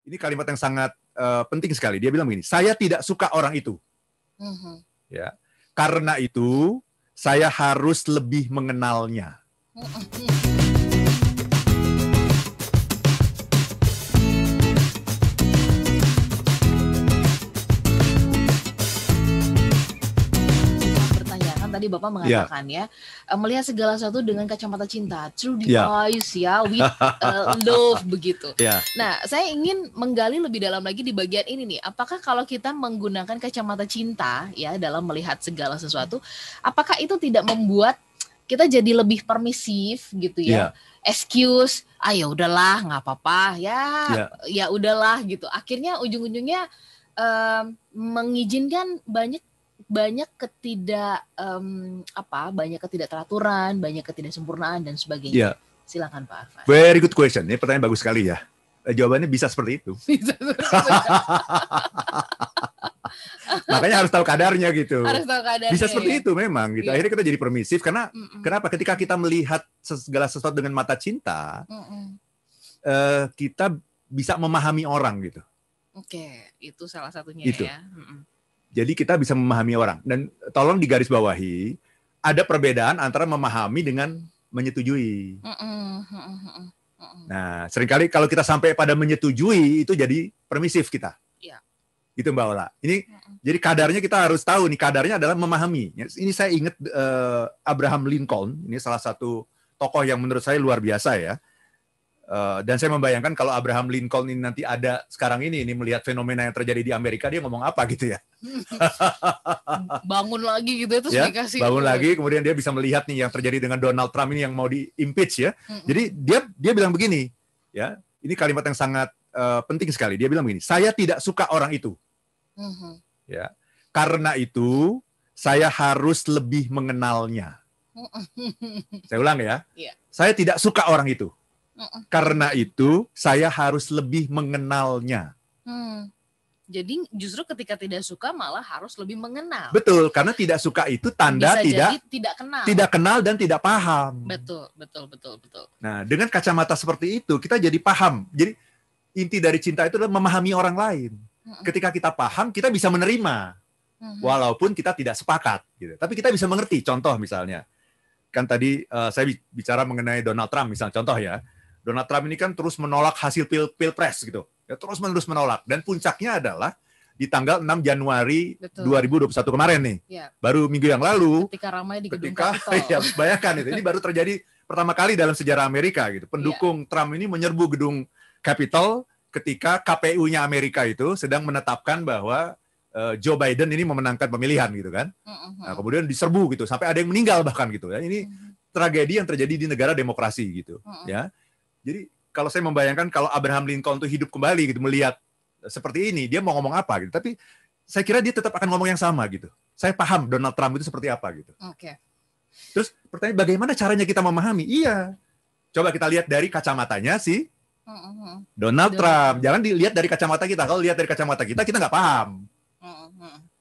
Ini kalimat yang sangat penting sekali. Dia bilang begini, saya tidak suka orang itu. Ya, karena itu saya harus lebih mengenalnya. Tadi Bapak mengatakan melihat segala sesuatu dengan kacamata cinta, through the eyes with love begitu. Nah, saya ingin menggali lebih dalam lagi di bagian ini nih. Apakah kalau kita menggunakan kacamata cinta ya dalam melihat segala sesuatu, apakah itu tidak membuat kita jadi lebih permisif gitu ya? Excuse, ya udahlah, nggak apa-apa ya udahlah gitu. Akhirnya ujung-ujungnya mengizinkan banyak ketidakteraturan, banyak ketidaksempurnaan dan sebagainya. Silakan Pak Arfan. Very good question. Ini pertanyaan bagus sekali ya. Jawabannya bisa seperti itu. Makanya harus tahu kadarnya gitu. Harus tahu kadarnya. Bisa seperti itu memang gitu. Akhirnya kita jadi permisif karena kenapa? Ketika kita melihat segala sesuatu dengan mata cinta, kita bisa memahami orang gitu. Oke, itu salah satunya gitu. Ya. Jadi kita bisa memahami orang. Dan tolong digarisbawahi, ada perbedaan antara memahami dengan menyetujui. Nah, seringkali kalau kita sampai pada menyetujui, itu jadi permisif kita. Gitu Mbak Ola. Ini jadi kadarnya kita harus tahu nih, kadarnya adalah memahami. Ini saya ingat Abraham Lincoln, ini salah satu tokoh yang menurut saya luar biasa ya. Dan saya membayangkan kalau Abraham Lincoln ini nanti ada sekarang ini melihat fenomena yang terjadi di Amerika, dia ngomong apa gitu ya. Bangun lagi gitu itu ya, bangun lagi, kemudian dia bisa melihat nih yang terjadi dengan Donald Trump ini yang mau di-impeach ya. Jadi dia bilang begini, ya. Ini kalimat yang sangat penting sekali. Dia bilang begini, saya tidak suka orang itu. Ya. Karena itu saya harus lebih mengenalnya. Saya ulang ya. Saya tidak suka orang itu. Karena itu, saya harus lebih mengenalnya. Jadi justru ketika tidak suka malah harus lebih mengenal. Betul, karena tidak suka itu tanda tidak kenal dan tidak paham. Betul. Nah, dengan kacamata seperti itu, kita jadi paham. Jadi inti dari cinta itu adalah memahami orang lain. Ketika kita paham, kita bisa menerima. Walaupun kita tidak sepakat. Gitu. Tapi kita bisa mengerti. Contoh misalnya, kan tadi saya bicara mengenai Donald Trump, misalnya contoh ya. Donald Trump ini kan terus menolak hasil pilpres gitu. Ya, terus-menerus menolak. Dan puncaknya adalah di tanggal 6 Januari 2021 kemarin nih. Baru minggu yang lalu. Ketika ramai di gedung Capitol. Ya, bayangkan itu. Ini baru terjadi pertama kali dalam sejarah Amerika gitu. Pendukung Trump ini menyerbu gedung Capitol ketika KPU-nya Amerika itu sedang menetapkan bahwa Joe Biden ini memenangkan pemilihan gitu kan. Nah, kemudian diserbu gitu. Sampai ada yang meninggal bahkan gitu ya. Ini tragedi yang terjadi di negara demokrasi gitu. Ya. Jadi kalau saya membayangkan kalau Abraham Lincoln itu hidup kembali gitu melihat seperti ini, dia mau ngomong apa gitu. Tapi saya kira dia tetap akan ngomong yang sama gitu. Saya paham Donald Trump itu seperti apa gitu. Terus pertanyaan bagaimana caranya kita memahami? Iya. Coba kita lihat dari kacamatanya sih. Donald Trump. Jangan dilihat dari kacamata kita. Kalau lihat dari kacamata kita nggak paham.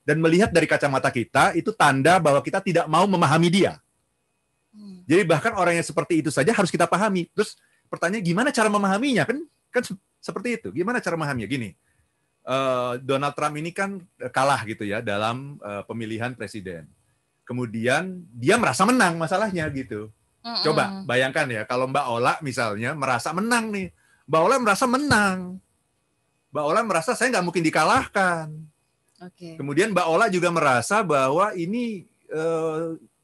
Dan melihat dari kacamata kita itu tanda bahwa kita tidak mau memahami dia. Jadi bahkan orang yang seperti itu saja harus kita pahami. Terus pertanyaan gimana cara memahaminya? Kan seperti itu. Gimana cara memahaminya? Gini, Donald Trump ini kan kalah gitu ya dalam pemilihan presiden. Kemudian dia merasa menang masalahnya gitu. Coba bayangkan ya kalau Mbak Ola misalnya merasa menang nih. Mbak Ola merasa menang. Mbak Ola merasa saya nggak mungkin dikalahkan. Kemudian Mbak Ola juga merasa bahwa ini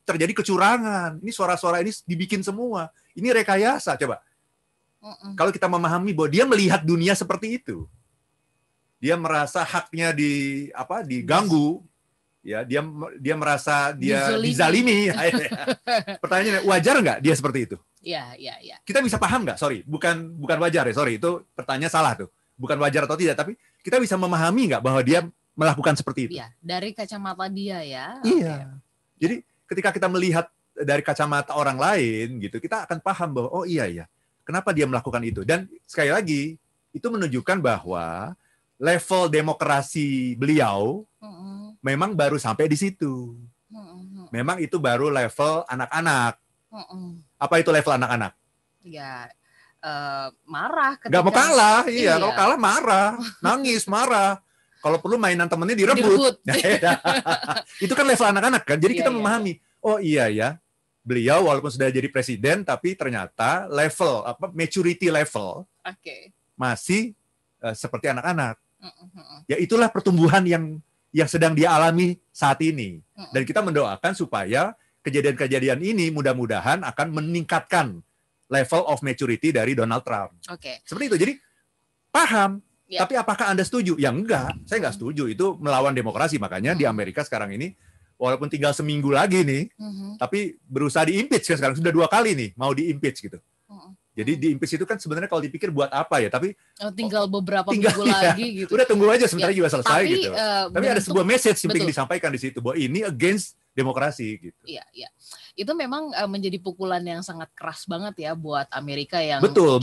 terjadi kecurangan. Ini suara-suara ini dibikin semua. Ini rekayasa. Coba. Kalau kita memahami bahwa dia melihat dunia seperti itu, dia merasa haknya diganggu, ya dia merasa dia dizalimi. Pertanyaannya wajar nggak dia seperti itu? Iya. Kita bisa paham nggak? Sorry, bukan wajar ya. Sorry, itu pertanyaan salah tuh. Bukan wajar atau tidak, tapi kita bisa memahami nggak bahwa dia melakukan seperti itu? Iya, dari kacamata dia ya. Iya. Jadi ketika kita melihat dari kacamata orang lain gitu, kita akan paham bahwa oh iya. Kenapa dia melakukan itu? Dan sekali lagi, itu menunjukkan bahwa level demokrasi beliau memang baru sampai di situ. Memang itu baru level anak-anak. Apa itu level anak-anak? Ya, marah ketika nggak mau kalah, iya. Kalau kalah marah, nangis, marah. Kalau perlu mainan temennya direbut. Itu kan level anak-anak kan. Jadi kita memahami, oh iya ya, beliau walaupun sudah jadi presiden, tapi ternyata level maturity level masih seperti anak-anak. Ya itulah pertumbuhan yang sedang dia alami saat ini. Dan kita mendoakan supaya kejadian-kejadian ini mudah-mudahan akan meningkatkan level of maturity dari Donald Trump. Seperti itu. Jadi paham. Tapi apakah Anda setuju? Ya enggak. Saya enggak setuju. Itu melawan demokrasi. Makanya di Amerika sekarang ini, walaupun tinggal seminggu lagi nih, tapi berusaha di-impeach kan sekarang. Sudah 2 kali nih mau di-impeach gitu. Jadi di-impeach itu kan sebenarnya kalau dipikir buat apa ya? Tapi tinggal beberapa minggu lagi gitu. Udah tunggu aja sebentar juga selesai gitu. Tapi ada sebuah message yang ingin disampaikan di situ bahwa ini against demokrasi gitu. Iya. Itu memang menjadi pukulan yang sangat keras banget ya buat Amerika yang betul.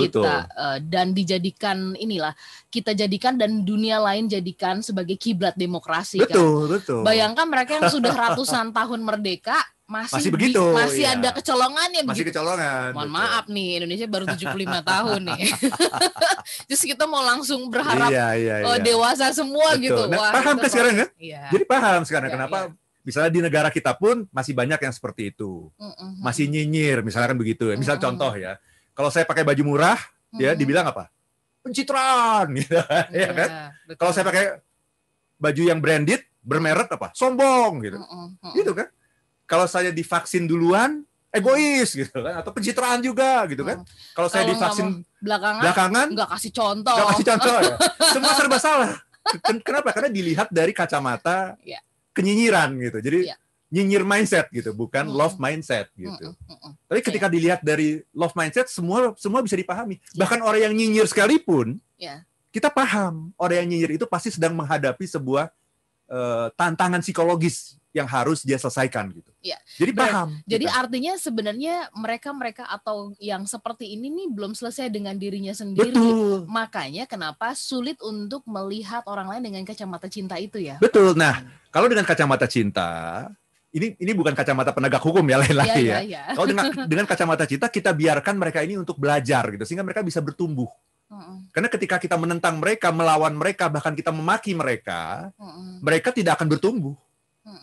Dan dijadikan kita jadikan dan dunia lain jadikan sebagai kiblat demokrasi. Betul. Bayangkan mereka yang sudah ratusan tahun merdeka masih begitu, masih ada kecolongannya. Masih kecolongan. Mohon maaf nih, Indonesia baru 75 tahun nih. Terus kita mau langsung berharap dewasa semua gitu. Nah, paham kan sekarang kan? Jadi paham sekarang kenapa misalnya di negara kita pun masih banyak yang seperti itu. Masih nyinyir, misalnya kan begitu ya. Misal contoh ya, kalau saya pakai baju murah, ya dibilang apa? Pencitraan gitu ya kan? Kalau saya pakai baju yang branded, bermerek apa? Sombong gitu. Gitu kan? Kalau saya divaksin duluan, egois gitu kan, atau pencitraan juga gitu kan. Kalau saya divaksin belakangan nggak kasih contoh ya. Semua serba salah. Kenapa? Karena dilihat dari kacamata kenyinyiran gitu. Jadi nyinyir mindset gitu, bukan love mindset gitu. Tapi ketika dilihat dari love mindset, semua bisa dipahami. Bahkan orang yang nyinyir sekalipun, kita paham orang yang nyinyir itu pasti sedang menghadapi sebuah tantangan psikologis yang harus dia selesaikan gitu. Jadi paham. Jadi artinya sebenarnya mereka atau yang seperti ini nih belum selesai dengan dirinya sendiri. Betul. Makanya kenapa sulit untuk melihat orang lain dengan kacamata cinta itu ya. Betul. Nah, kalau dengan kacamata cinta, ini bukan kacamata penegak hukum ya lain-lain ya. Kalau dengan kacamata cinta kita biarkan mereka ini untuk belajar gitu sehingga mereka bisa bertumbuh. Karena ketika kita menentang mereka, melawan mereka, bahkan kita memaki mereka, mereka tidak akan bertumbuh.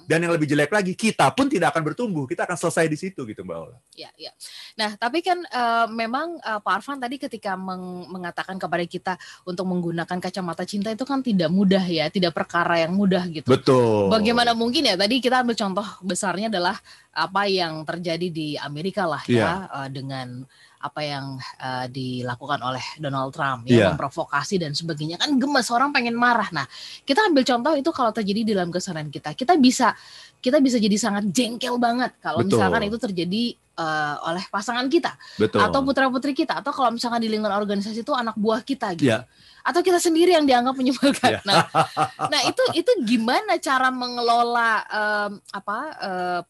Dan yang lebih jelek lagi, kita pun tidak akan bertumbuh. Kita akan selesai di situ gitu Mbak Ola. Ya. Nah, tapi kan memang Pak Arfan tadi ketika mengatakan kepada kita untuk menggunakan kacamata cinta itu kan tidak mudah ya, tidak perkara yang mudah gitu. Betul. Bagaimana mungkin ya, tadi kita ambil contoh besarnya adalah apa yang terjadi di Amerika lah ya, dengan apa yang dilakukan oleh Donald Trump ya, memprovokasi dan sebagainya, kan gemes, orang pengen marah. Nah, kita ambil contoh itu kalau terjadi di dalam keseharian kita bisa jadi sangat jengkel banget kalau misalkan itu terjadi oleh pasangan kita. Atau putra-putri kita, atau kalau misalkan di lingkungan organisasi itu anak buah kita gitu. Atau kita sendiri yang dianggap menyebalkan. Nah itu gimana cara mengelola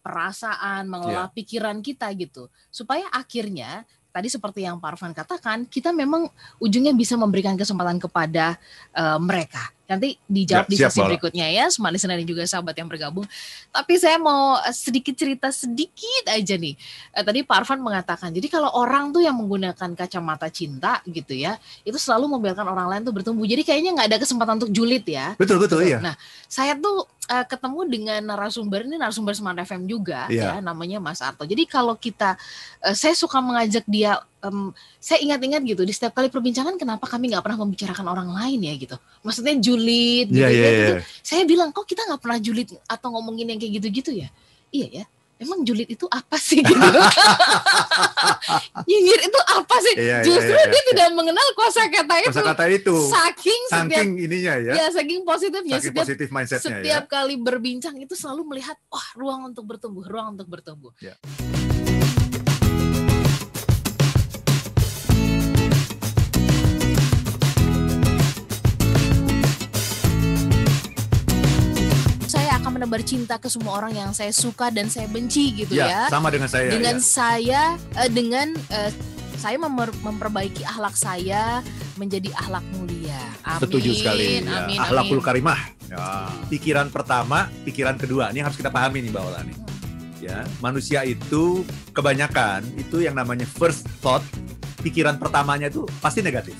perasaan, mengelola pikiran kita gitu, supaya akhirnya tadi seperti yang Pak Arfan katakan, kita memang ujungnya bisa memberikan kesempatan kepada mereka. Nanti dijawab di sesi berikutnya ya, semua listener dan juga sahabat yang bergabung. Tapi saya mau cerita sedikit aja nih. Tadi Pak Arfan mengatakan, jadi kalau orang tuh yang menggunakan kacamata cinta gitu ya, itu selalu membiarkan orang lain tuh bertumbuh. Jadi kayaknya nggak ada kesempatan untuk julid ya. Betul, iya. Nah, saya tuh ketemu dengan narasumber Smart FM juga ya, namanya Mas Arto. Jadi kalau saya suka mengajak dia, saya ingat-ingat gitu di setiap kali perbincangan, kenapa kami nggak pernah membicarakan orang lain ya gitu. Maksudnya julid gitu. Saya bilang, kok kita nggak pernah julid atau ngomongin yang kayak gitu-gitu ya? Iya ya. Emang julid itu apa sih gitu? Nyinyir itu apa sih? Justru dia tidak mengenal kosakata itu. Saking ininya ya. Ya, saking positifnya. Saking positif mindsetnya. Setiap kali berbincang itu selalu melihat, ruang untuk bertumbuh. Ya. Menebar cinta ke semua orang yang saya suka dan saya benci gitu ya. Sama dengan saya. Saya memperbaiki akhlak saya menjadi akhlak mulia. Amin. Setuju sekali. Amin. Akhlakul karimah. Ya. Pikiran pertama, pikiran kedua. Ini harus kita pahami nih Mbak Ola nih. Ya, manusia itu kebanyakan itu yang namanya first thought pikiran pertamanya itu pasti negatif.